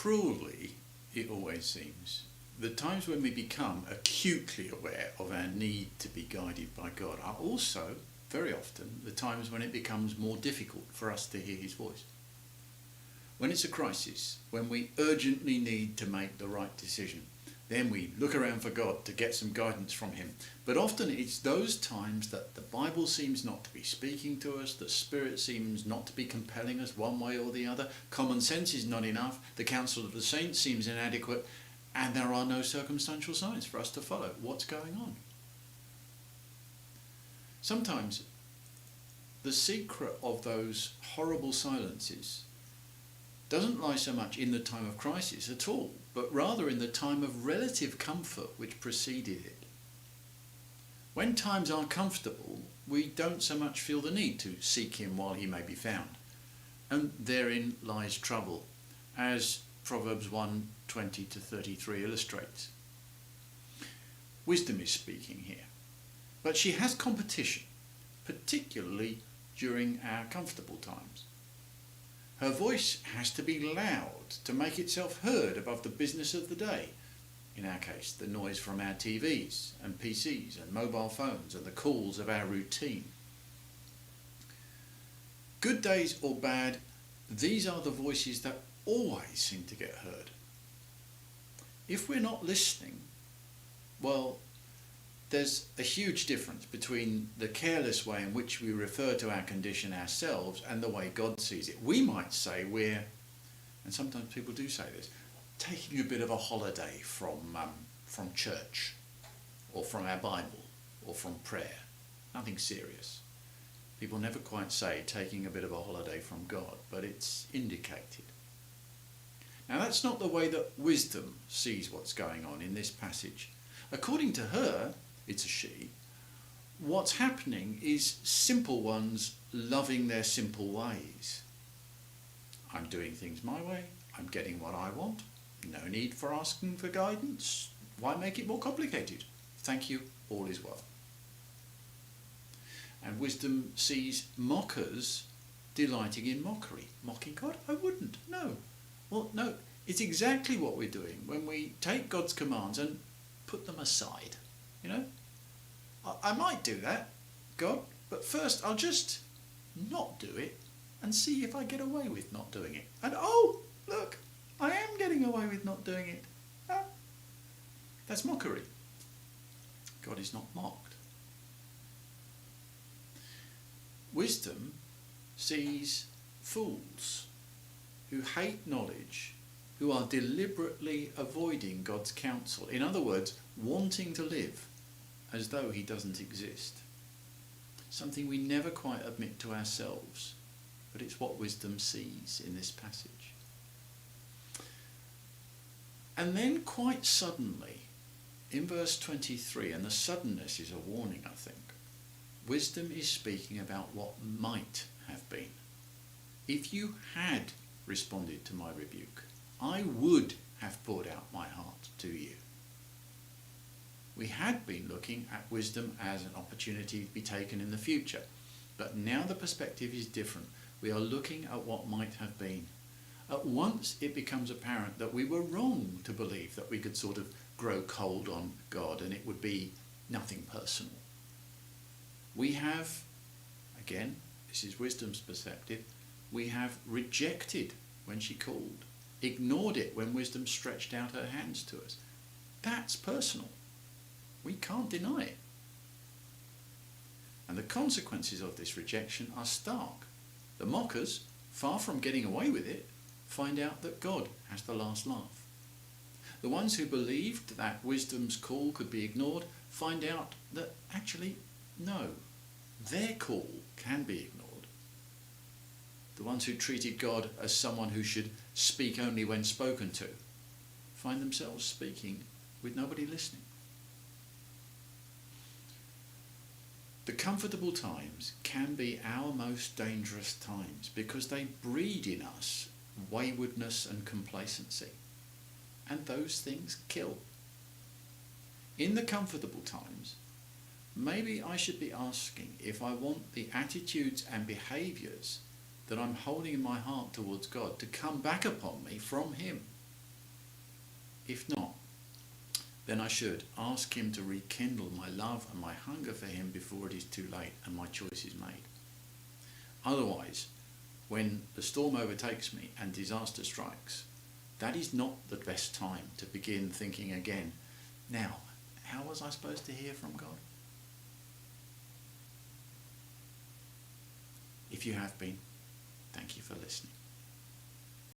cruelly it always seems, the times when we become acutely aware of our need to be guided by God are also, very often, the times when it becomes more difficult for us to hear his voice. When it's a crisis, when we urgently need to make the right decision, then we look around for God to get some guidance from him. But often it's those times that the Bible seems not to be speaking to us, the Spirit seems not to be compelling us one way or the other, common sense is not enough, the counsel of the saints seems inadequate, and there are no circumstantial signs for us to follow what's going on. Sometimes the secret of those horrible silences doesn't lie so much in the time of crisis at all, but rather in the time of relative comfort which preceded it. When times are comfortable, we don't so much feel the need to seek him while he may be found. And therein lies trouble, as Proverbs 1:20-33 illustrates. Wisdom is speaking here, but she has competition, particularly during our comfortable times. Her voice has to be loud to make itself heard above the business of the day. In our case, the noise from our TVs and PCs and mobile phones and the calls of our routine. Good days or bad, these are the voices that always seem to get heard. If we're not listening, well, there's a huge difference between the careless way in which we refer to our condition ourselves and the way God sees it. We might say we're, and sometimes people do say this, taking a bit of a holiday from church, or from our Bible, or from prayer. Nothing serious. People never quite say taking a bit of a holiday from God, but it's indicated. Now that's not the way that wisdom sees what's going on in this passage. According to her, it's a she, what's happening is simple ones loving their simple ways. I'm doing things my way, I'm getting what I want, no need for asking for guidance, why make it more complicated? Thank you, all is well. And wisdom sees mockers delighting in mockery. Mocking God? I wouldn't, no. Well, no, it's exactly what we're doing when we take God's commands and put them aside, you know? I might do that, God, but first I'll just not do it and see if I get away with not doing it. And oh, look, I am getting away with not doing it. Ah, that's mockery. God is not mocked. Wisdom sees fools who hate knowledge, who are deliberately avoiding God's counsel. In other words, wanting to live as though he doesn't exist. Something we never quite admit to ourselves, but it's what wisdom sees in this passage. And then quite suddenly, in verse 23, and the suddenness is a warning, I think, wisdom is speaking about what might have been. If you had responded to my rebuke, I would have poured out my heart to you. We had been looking at wisdom as an opportunity to be taken in the future, but now the perspective is different. We are looking at what might have been. At once it becomes apparent that we were wrong to believe that we could sort of grow cold on God and it would be nothing personal. We have, again, this is wisdom's perspective, we have rejected when she called, ignored it when wisdom stretched out her hands to us. That's personal. We can't deny it. And the consequences of this rejection are stark. The mockers, far from getting away with it, find out that God has the last laugh. The ones who believed that wisdom's call could be ignored find out that actually, no, their call can be ignored. The ones who treated God as someone who should speak only when spoken to find themselves speaking with nobody listening. The comfortable times can be our most dangerous times because they breed in us waywardness and complacency. And those things kill. In the comfortable times, maybe I should be asking if I want the attitudes and behaviours that I'm holding in my heart towards God to come back upon me from him. If not, then I should ask him to rekindle my love and my hunger for him before it is too late and my choice is made. Otherwise, when the storm overtakes me and disaster strikes, that is not the best time to begin thinking again, now, how was I supposed to hear from God? If you have been, thank you for listening.